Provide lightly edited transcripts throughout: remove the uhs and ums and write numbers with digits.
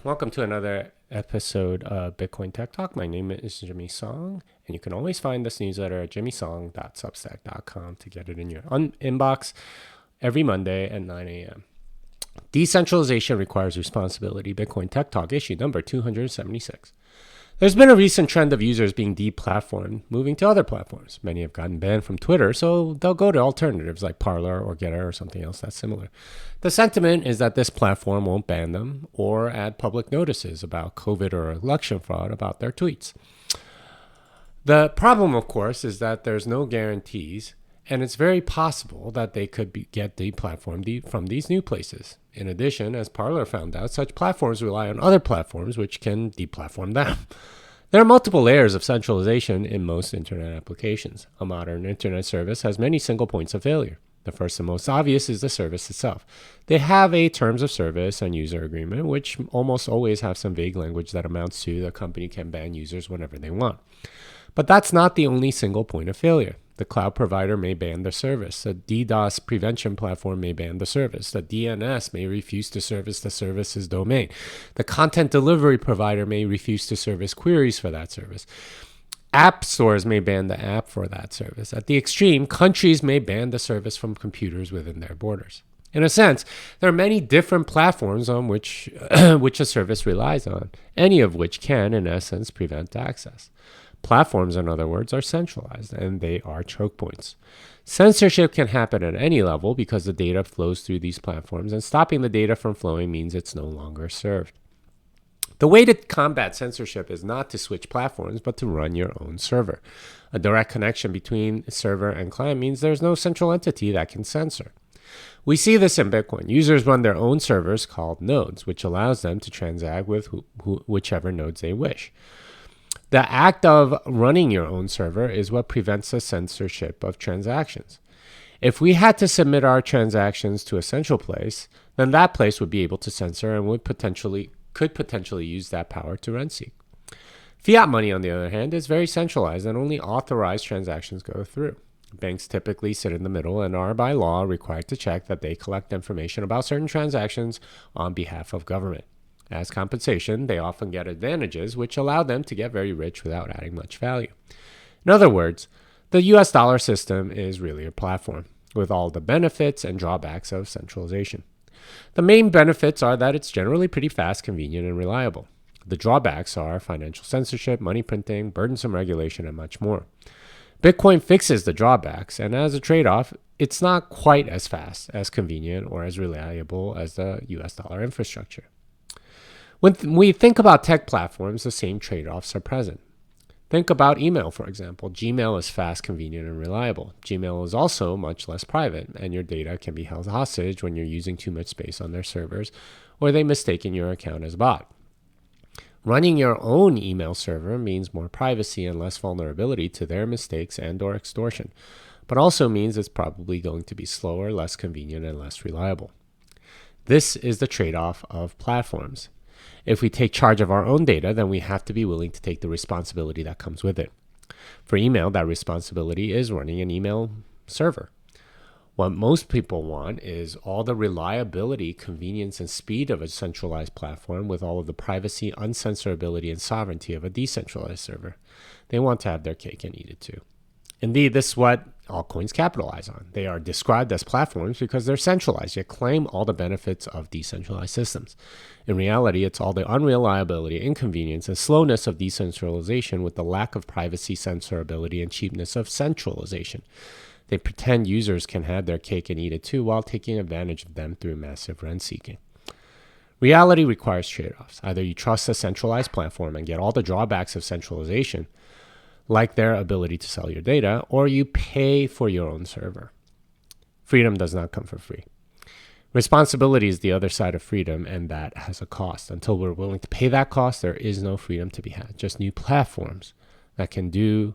Welcome to another episode of Bitcoin Tech Talk. My name is Jimmy Song, and you can always find this newsletter at jimmysong.substack.com to get it in your inbox every Monday at 9 a.m. Decentralization requires responsibility. Bitcoin Tech Talk issue number 276. There's been a recent trend of users being deplatformed, moving to other platforms. Many have gotten banned from Twitter, so they'll go to alternatives like Parler or Getter or something else that's similar. The sentiment is that this platform won't ban them or add public notices about COVID or election fraud about their tweets. The problem, of course, is that there's no guarantees, and it's very possible that they could get deplatformed from these new places. In addition, as Parler found out, such platforms rely on other platforms which can deplatform them. There are multiple layers of centralization in most internet applications. A modern internet service has many single points of failure. The first and most obvious is the service itself. They have a terms of service and user agreement, which almost always have some vague language that amounts to the company can ban users whenever they want. But that's not the only single point of failure. The cloud provider may ban the service. The DDoS prevention platform may ban the service. The DNS may refuse to service the service's domain. The content delivery provider may refuse to service queries for that service. App stores may ban the app for that service. At the extreme, countries may ban the service from computers within their borders. In a sense, there are many different platforms on which a service relies on, any of which can, in essence, prevent access. Platforms, in other words, are centralized, and they are choke points. Censorship can happen at any level because the data flows through these platforms, and stopping the data from flowing means it's no longer served. The way to combat censorship is not to switch platforms, but to run your own server. A direct connection between server and client means there's no central entity that can censor. We see this in Bitcoin. Users run their own servers called nodes, which allows them to transact with whichever nodes they wish. The act of running your own server is what prevents the censorship of transactions. If we had to submit our transactions to a central place, then that place would be able to censor and could potentially use that power to rent seek. Fiat money, on the other hand, is very centralized and only authorized transactions go through. Banks typically sit in the middle and are by law required to check that they collect information about certain transactions on behalf of government. As compensation, they often get advantages which allow them to get very rich without adding much value. In other words, the US dollar system is really a platform with all the benefits and drawbacks of centralization. The main benefits are that it's generally pretty fast, convenient, and reliable. The drawbacks are financial censorship, money printing, burdensome regulation, and much more. Bitcoin fixes the drawbacks, and as a trade-off, it's not quite as fast, as convenient, or as reliable as the US dollar infrastructure. When we think about tech platforms, the same trade-offs are present. Think about email, for example. Gmail is fast, convenient, and reliable. Gmail is also much less private, and your data can be held hostage when you're using too much space on their servers, or they mistaken your account as a bot. Running your own email server means more privacy and less vulnerability to their mistakes and/or extortion, but also means it's probably going to be slower, less convenient, and less reliable. This is the trade-off of platforms. If we take charge of our own data, then we have to be willing to take the responsibility that comes with it. For email, that responsibility is running an email server. What most people want is all the reliability, convenience, and speed of a centralized platform with all of the privacy, uncensorability, and sovereignty of a decentralized server. They want to have their cake and eat it too. Indeed, this is what altcoins capitalize on. They are described as platforms because they're centralized, yet claim all the benefits of decentralized systems. In reality, it's all the unreliability, inconvenience, and slowness of decentralization with the lack of privacy, censorability, and cheapness of centralization. They pretend users can have their cake and eat it too while taking advantage of them through massive rent seeking. Reality requires trade-offs. Either you trust a centralized platform and get all the drawbacks of centralization, like their ability to sell your data, or you pay for your own server. Freedom does not come for free. Responsibility is the other side of freedom, and that has a cost. Until we're willing to pay that cost, there is no freedom to be had, just new platforms that can do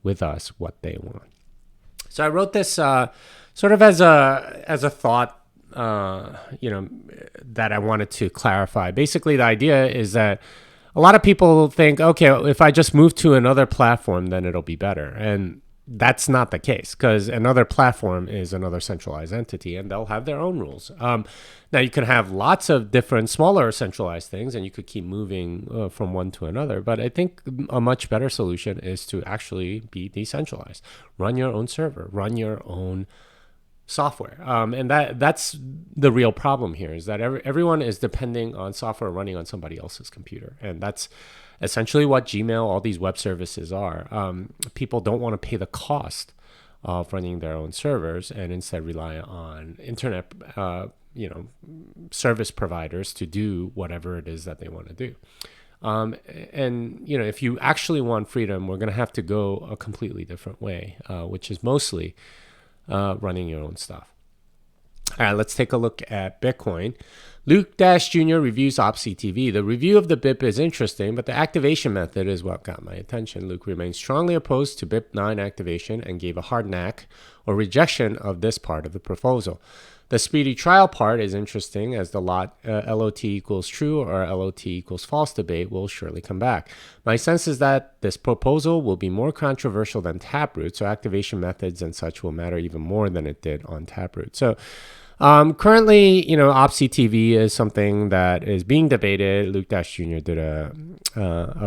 with us what they want. So I wrote this sort of as a thought, that I wanted to clarify. Basically, the idea is that a lot of people think, okay, if I just move to another platform, then it'll be better. And that's not the case, because another platform is another centralized entity and they'll have their own rules. Now, you can have lots of different smaller centralized things and you could keep moving from one to another. But I think a much better solution is to actually be decentralized. Run your own server, run your own software. And that's the real problem here, is that everyone is depending on software running on somebody else's computer. And that's essentially what Gmail, all these web services are. People don't want to pay the cost of running their own servers and instead rely on internet, service providers to do whatever it is that they want to do. And if you actually want freedom, we're going to have to go a completely different way, which is mostly running your own stuff. All right, let's take a look at Bitcoin. Luke Dash Jr. reviews OpsCTV. The review of the BIP is interesting, but the activation method is what got my attention. Luke remains strongly opposed to BIP9 activation and gave a hard knack or rejection of this part of the proposal. The speedy trial part is interesting, as the LOT equals true or LOT equals false debate will surely come back. My sense is that this proposal will be more controversial than Taproot, so activation methods and such will matter even more than it did on Taproot. So currently, OpsCTV is something that is being debated. Luke Dash Jr. did a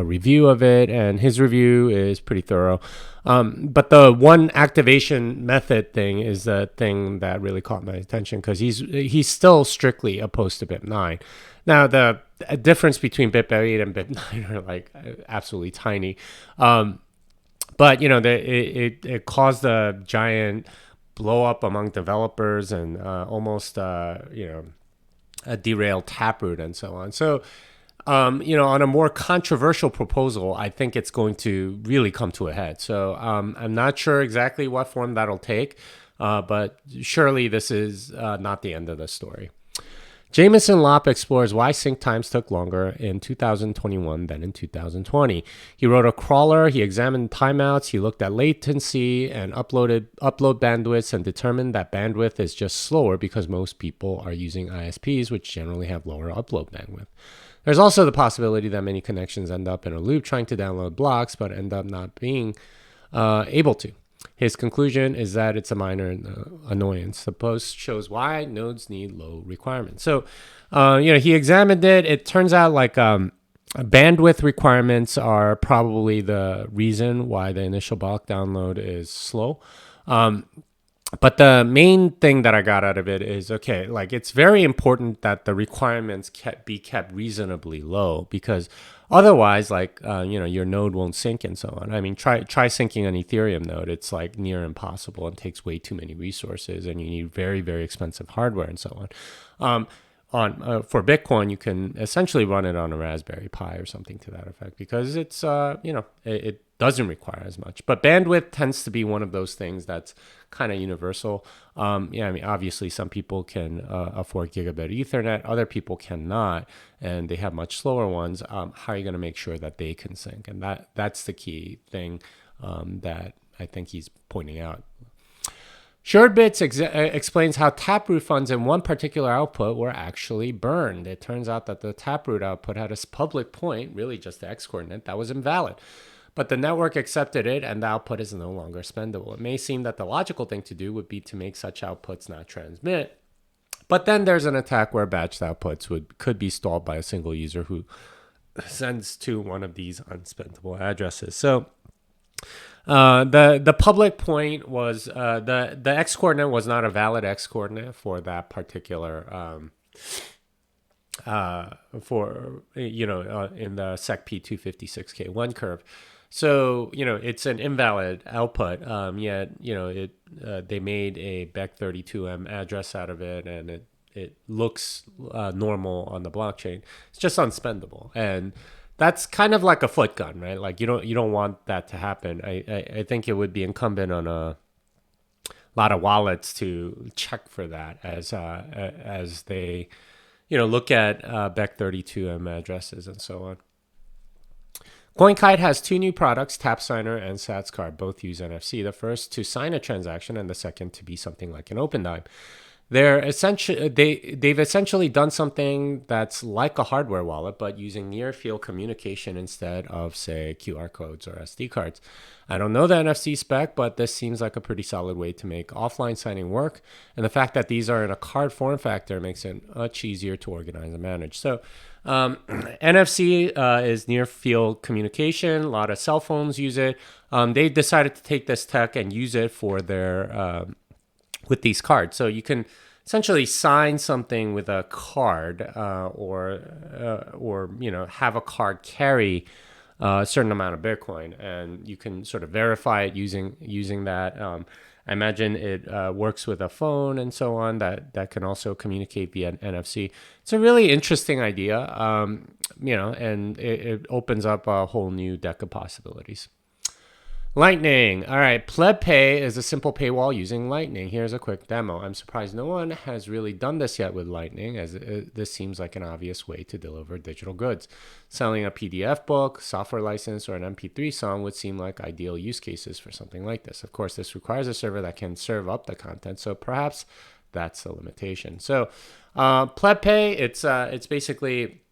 review of it, and his review is pretty thorough. But the one activation method thing is the thing that really caught my attention, because he's still strictly opposed to BIP9. Now, the difference between BIP8 and BIP9 are like absolutely tiny. But, it caused a giant blow up among developers and almost, derail Taproot and so on. So, on a more controversial proposal, I think it's going to really come to a head. So I'm not sure exactly what form that'll take, but surely this is not the end of the story. Jameson Lopp explores why sync times took longer in 2021 than in 2020. He wrote a crawler, he examined timeouts, he looked at latency and upload bandwidths, and determined that bandwidth is just slower because most people are using ISPs, which generally have lower upload bandwidth. There's also the possibility that many connections end up in a loop trying to download blocks, but end up not being able to. His conclusion is that it's a minor annoyance. The post shows why nodes need low requirements. So, he examined it. It turns out bandwidth requirements are probably the reason why the initial block download is slow. But the main thing that I got out of it is, it's very important that the requirements be kept reasonably low, because otherwise, your node won't sync and so on. I mean, try syncing an Ethereum node. It's like near impossible and takes way too many resources, and you need very, very expensive hardware and so on. For Bitcoin, you can essentially run it on a Raspberry Pi or something to that effect, because it's, it doesn't require as much. But bandwidth tends to be one of those things that's kind of universal. Obviously, some people can afford gigabit Ethernet, other people cannot, and they have much slower ones. How are you going to make sure that they can sync? And that's the key thing that I think he's pointing out. SuredBits explains how Taproot funds in one particular output were actually burned. It turns out that the Taproot output had a public point, really just the X coordinate, that was invalid. But the network accepted it, and the output is no longer spendable. It may seem that the logical thing to do would be to make such outputs not transmit. But then there's an attack where batched outputs could be stalled by a single user who sends to one of these unspendable addresses. So the public point was the X coordinate was not a valid X coordinate for that particular in the SecP 256K1 curve. So it's an invalid output. Yet they made a Bec32M address out of it, and it looks normal on the blockchain. It's just unspendable, and that's kind of like a foot gun, right? Like you don't want that to happen. I think it would be incumbent on a lot of wallets to check for that as they look at Bec32M addresses and so on. CoinKite has two new products, TapSigner and SatsCard. Both use NFC. The first to sign a transaction, and the second to be something like an open dime. they've essentially done something that's like a hardware wallet, but using near field communication instead of, say, QR codes or SD cards. I don't know the NFC spec, but this seems like a pretty solid way to make offline signing work. And the fact that these are in a card form factor makes it much easier to organize and manage. So NFC is near field communication. A lot of cell phones use it. They decided to take this tech and use it for their with these cards. So you can essentially sign something with a card, or have a card carry a certain amount of Bitcoin, and you can sort of verify it using that. I imagine it works with a phone and so on that can also communicate via NFC. It's a really interesting idea, and it opens up a whole new deck of possibilities. Lightning. All right. Pleb Pay is a simple paywall using Lightning. Here's a quick demo. I'm surprised no one has really done this yet with Lightning, as this seems like an obvious way to deliver digital goods. Selling a PDF book, software license, or an MP3 song would seem like ideal use cases for something like this. Of course, this requires a server that can serve up the content, so perhaps that's a limitation. So, Pleb Pay, it's basically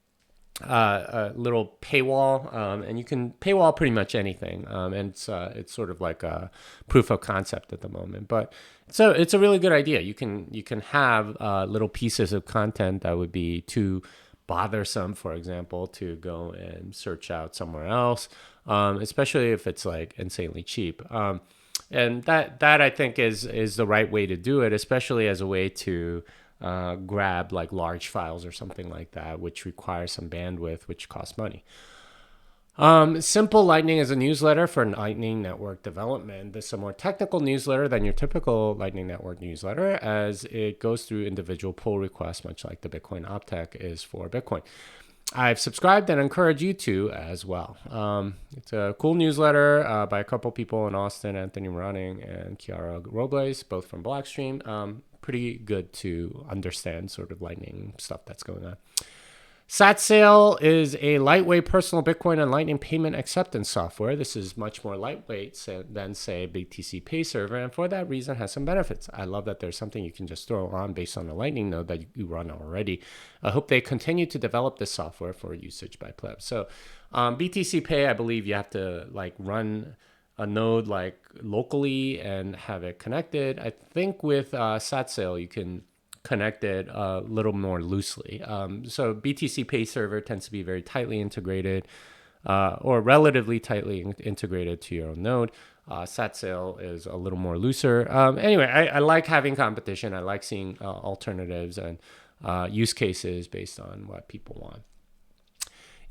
a little paywall, and you can paywall pretty much anything, and it's sort of like a proof of concept at the moment. But it's a really good idea. You can have little pieces of content that would be too bothersome, for example, to go and search out somewhere else, especially if it's like insanely cheap. And that I think is the right way to do it, especially as a way to grab like large files or something like that, which requires some bandwidth, which costs money. Simple Lightning is a newsletter for Lightning Network development. This is a more technical newsletter than your typical Lightning Network newsletter, as it goes through individual pull requests, much like the Bitcoin Optech is for Bitcoin. I've subscribed and encourage you to as well. It's a cool newsletter by a couple people in Austin, Anthony Moraning and Chiara Robles, both from Blockstream. Pretty good to understand sort of Lightning stuff that's going on. SatSail is a lightweight personal Bitcoin and Lightning payment acceptance software. This is much more lightweight than, say, a BTC Pay server, and for that reason has some benefits. I love that there's something you can just throw on based on the Lightning node that you run already. I hope they continue to develop this software for usage by plebs. So BTC Pay, I believe you have to like run a node like locally and have it connected. I think with SatSail, you can connect it a little more loosely. So BTC Pay server tends to be very tightly integrated, or relatively tightly integrated to your own node. SatSail is a little more looser. Anyway, I like having competition. I like seeing alternatives and use cases based on what people want.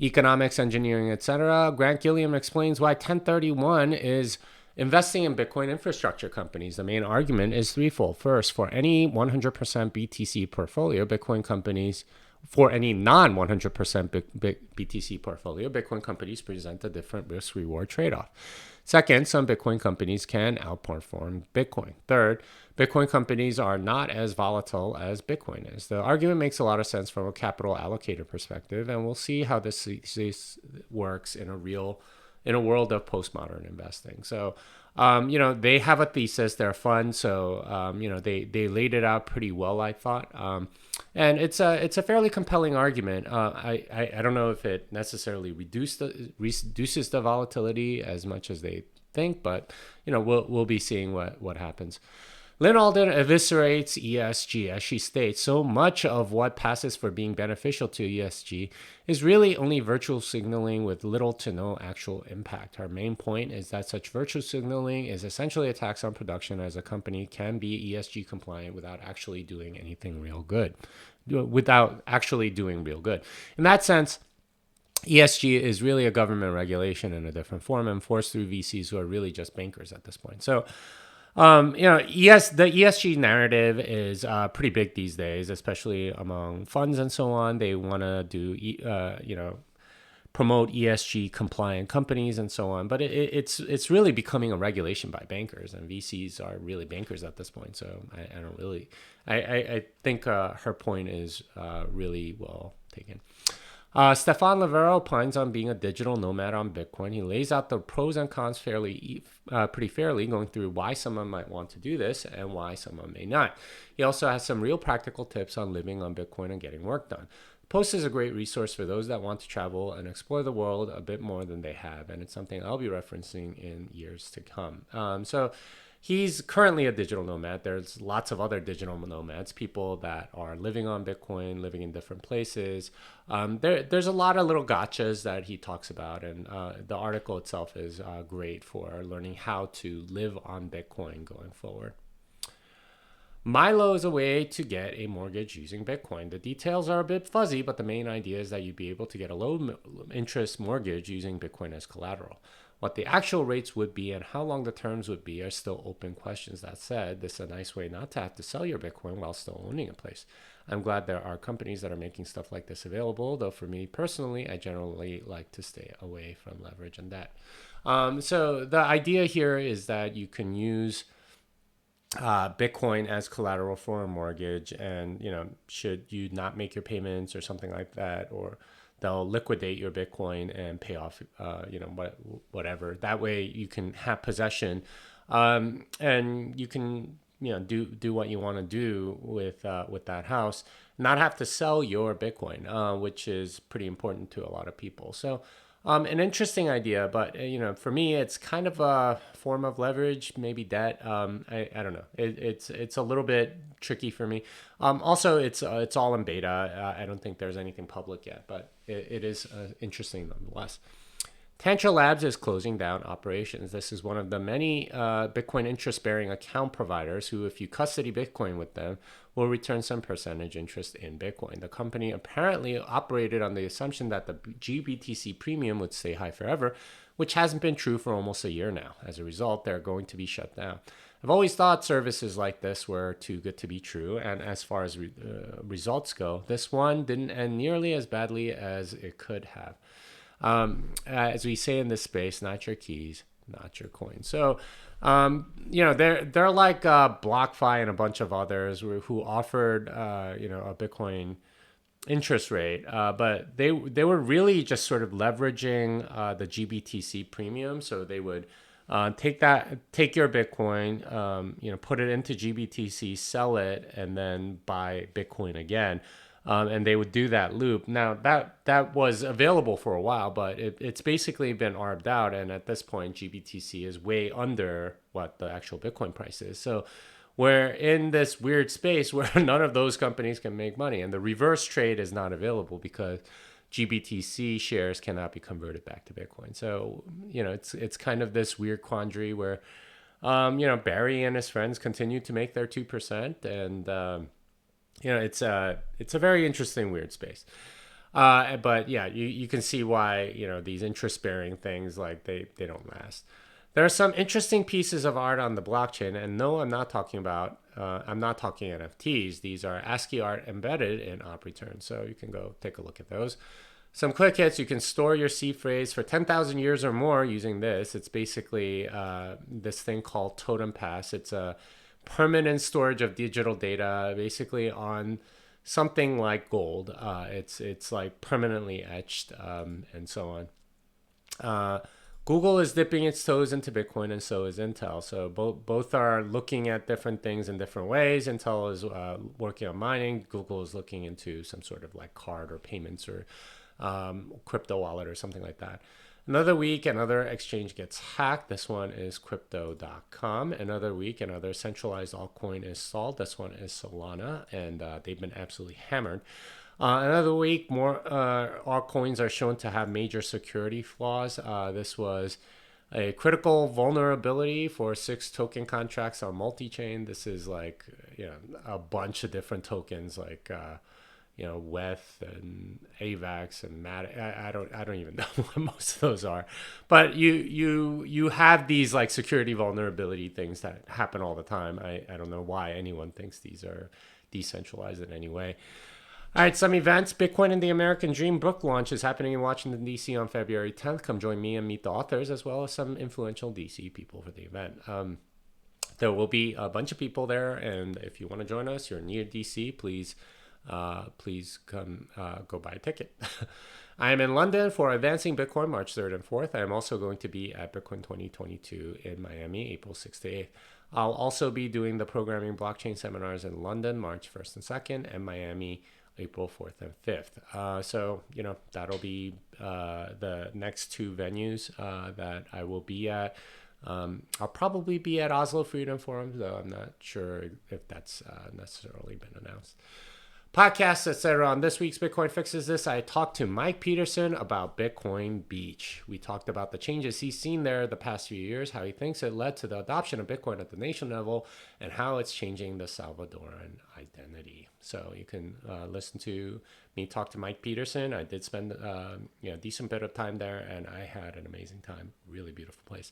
Economics, engineering, etc. Grant Gilliam explains why 1031 is investing in Bitcoin infrastructure companies. The main argument is threefold. First, for any 100% BTC portfolio, Bitcoin companies, for any non 100% BTC portfolio, Bitcoin companies present a different risk-reward trade-off. Second, some Bitcoin companies can outperform Bitcoin. Third, Bitcoin companies are not as volatile as Bitcoin is. The argument makes a lot of sense from a capital allocator perspective, and we'll see how this works in a world of postmodern investing. So, they have a thesis. They're fun. So, they laid it out pretty well, I thought. And it's a fairly compelling argument. I don't know if it necessarily reduces the volatility as much as they think, but we'll be seeing what happens. Lynn Alden eviscerates ESG. As she states, so much of what passes for being beneficial to ESG is really only virtual signaling with little to no actual impact. Her main point is that such virtual signaling is essentially a tax on production, as a company can be ESG compliant without actually doing anything real good. In that sense, ESG is really a government regulation in a different form, enforced through VCs who are really just bankers at this point. So, the ESG narrative is pretty big these days, especially among funds and so on. They want to do, promote ESG compliant companies and so on. But it's really becoming a regulation by bankers, and VCs are really bankers at this point. So I think her point is really well taken. Stefan Livero opines on being a digital nomad on Bitcoin. He lays out the pros and cons pretty fairly, going through why someone might want to do this and why someone may not. He also has some real practical tips on living on Bitcoin and getting work done. The post is a great resource for those that want to travel and explore the world a bit more than they have, and it's something I'll be referencing in years to come. So he's currently a digital nomad. There's lots of other digital nomads, people that are living on Bitcoin, living in different places. There's a lot of little gotchas that he talks about, and the article itself is great for learning how to live on Bitcoin going forward. Milo is a way to get a mortgage using Bitcoin. The details are a bit fuzzy, but the main idea is that you'd be able to get a low interest mortgage using Bitcoin as collateral. What the actual rates would be and how long the terms would be are still open questions. That said, this is a nice way not to have to sell your Bitcoin while still owning a place. I'm glad there are companies that are making stuff like this available, though for me personally, I generally like to stay away from leverage and debt. So the idea here is that you can use Bitcoin as collateral for a mortgage, and should you not make your payments or something like that, or they'll liquidate your Bitcoin and pay off, whatever. That way you can have possession, and you can do what you want to do with that house, not have to sell your Bitcoin, which is pretty important to a lot of people. So an interesting idea, but for me, it's kind of a form of leverage, maybe debt. I don't know. It's a little bit tricky for me. Also, it's all in beta. I don't think there's anything public yet, but it is interesting nonetheless. Tantra Labs is closing down operations. This is one of the many Bitcoin interest-bearing account providers who, if you custody Bitcoin with them, will return some percentage interest in Bitcoin. The company apparently operated on the assumption that the GBTC premium would stay high forever, which hasn't been true for almost a year now. As a result, they're going to be shut down. I've always thought services like this were too good to be true, and as far as results go, this one didn't end nearly as badly as it could have. As we say in this space, not your keys, not your coin. So, they're like BlockFi and a bunch of others who offered, a Bitcoin interest rate, but they were really just sort of leveraging the GBTC premium. So they would take your Bitcoin, put it into GBTC, sell it, and then buy Bitcoin again. And they would do that loop. Now that was available for a while, but it's basically been arbed out. And at this point, GBTC is way under what the actual Bitcoin price is. So we're in this weird space where none of those companies can make money, and the reverse trade is not available because GBTC shares cannot be converted back to Bitcoin. So it's kind of this weird quandary where Barry and his friends continue to make their 2%, and it's a very interesting, weird space. But yeah, you can see why these interest bearing things, like they don't last. There are some interesting pieces of art on the blockchain, and no, I'm not talking NFTs. These are ASCII art embedded in op returns, so you can go take a look at those. Some quick hits: you can store your seed phrase for 10,000 years or more using this. It's basically this thing called Totem Pass. It's a permanent storage of digital data, basically on something like gold. It's like permanently etched, and so on. Google is dipping its toes into Bitcoin, and so is Intel. So both are looking at different things in different ways. Intel is working on mining. Google is looking into some sort of like card or payments or crypto wallet or something like that. Another week, another exchange gets hacked. This one is crypto.com. Another week, another centralized altcoin is stalled. This one is Solana, and they've been absolutely hammered. Another week, more altcoins are shown to have major security flaws. This was a critical vulnerability for 6 token contracts on multi-chain. This is like a bunch of different tokens, like WETH and AVAX and MAT. I don't even know what most of those are, but you have these like security vulnerability things that happen all the time. I don't know why anyone thinks these are decentralized in any way. All right, some events. Bitcoin and the American Dream book launch is happening in Washington, D.C. on February 10th. Come join me and meet the authors, as well as some influential D.C. people for the event. There will be a bunch of people there, and if you want to join us, you're near D.C., please come go buy a ticket. I am in London for Advancing Bitcoin March 3rd and 4th. I am also going to be at Bitcoin 2022 in Miami, April 6th to 8th. I'll also be doing the programming blockchain seminars in London, March 1st and 2nd, and Miami, April 4th and 5th. So, that'll be the next two venues that I will be at. I'll probably be at Oslo Freedom Forum, though I'm not sure if that's necessarily been announced. Podcasts, etc. On this week's Bitcoin Fixes This, I talked to Mike Peterson about Bitcoin Beach. We talked about the changes he's seen there the past few years, how he thinks it led to the adoption of Bitcoin at the nation level, and how it's changing the Salvadoran identity. So you can listen to me talk to Mike Peterson. I did spend a decent bit of time there, and I had an amazing time. Really beautiful place.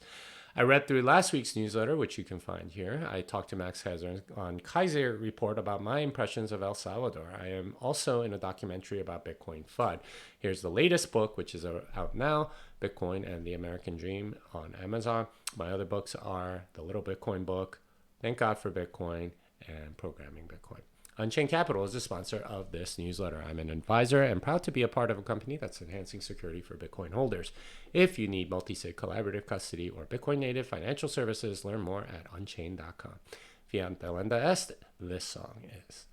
I read through last week's newsletter, which you can find here. I talked to Max Kaiser on Kaiser Report about my impressions of El Salvador. I am also in a documentary about Bitcoin FUD. Here's the latest book, which is out now, Bitcoin and the American Dream on Amazon. My other books are The Little Bitcoin Book, Thank God for Bitcoin, and Programming Bitcoin. Unchained Capital is the sponsor of this newsletter. I'm an advisor and proud to be a part of a company that's enhancing security for Bitcoin holders. If you need multi-sig collaborative custody or Bitcoin native financial services, learn more at unchained.com. Fiat Delenda Est, this song is.